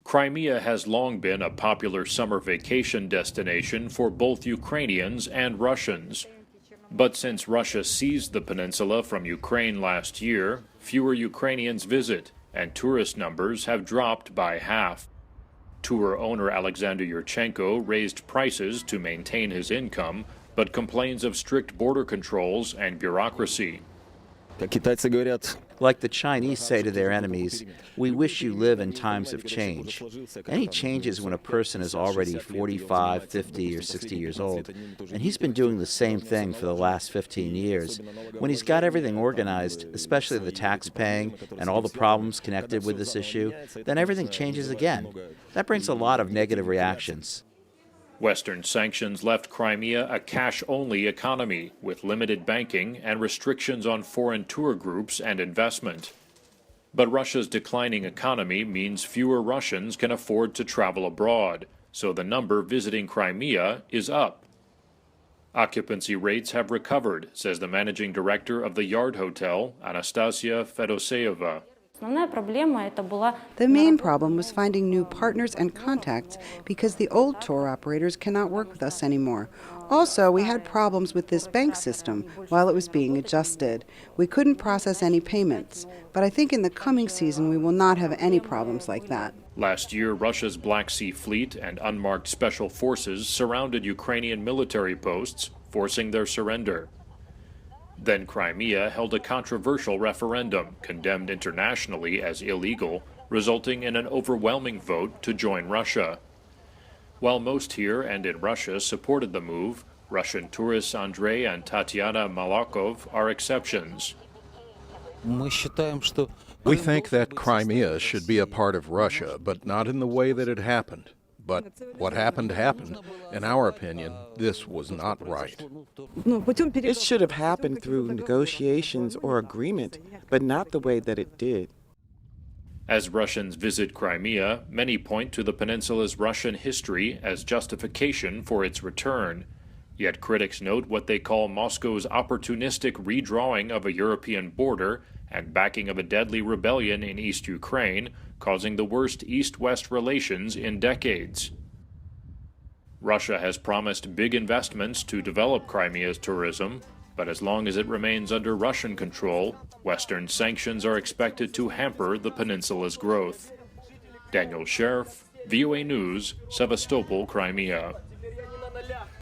Crimea has long been a popular summer vacation destination for both Ukrainians and Russians. But since Russia seized the peninsula from Ukraine last year, fewer Ukrainians visit, and tourist numbers have dropped by half. Tour owner Alexander Yurchenko raised prices to maintain his income, but complains of strict border controls and bureaucracy. Like the Chinese say to their enemies, we wish you live in times of change. Any changes when a person is already 45, 50, or 60 years old, and he's been doing the same thing for the last 15 years. When he's got everything organized, especially the tax paying and all the problems connected with this issue, then everything changes again. That brings a lot of negative reactions. Western sanctions left Crimea a cash-only economy with limited banking and restrictions on foreign tour groups and investment. But Russia's declining economy means fewer Russians can afford to travel abroad, so the number visiting Crimea is up. Occupancy rates have recovered, says the managing director of the Yard Hotel, Anastasia Fedoseyeva. The main problem was finding new partners and contacts because the old tour operators cannot work with us anymore. Also, we had problems with this bank system while it was being adjusted. We couldn't process any payments, but I think in the coming season we will not have any problems like that. Last year, Russia's Black Sea Fleet and unmarked special forces surrounded Ukrainian military posts, forcing their surrender. Then Crimea held a controversial referendum, condemned internationally as illegal, resulting in an overwhelming vote to join Russia. While most here and in Russia supported the move, Russian tourists Andrei and Tatiana Malakov are exceptions. We think that Crimea should be a part of Russia, but not in the way that it happened. But what happened happened. In our opinion, this was not right. It should have happened through negotiations or agreement, but not the way that it did. As Russians visit Crimea, many point to the peninsula's Russian history as justification for its return. Yet critics note what they call Moscow's opportunistic redrawing of a European border and backing of a deadly rebellion in East Ukraine, causing the worst East-West relations in decades. Russia has promised big investments to develop Crimea's tourism, but as long as it remains under Russian control, Western sanctions are expected to hamper the peninsula's growth. Daniel Sheriff, VOA News, Sevastopol, Crimea.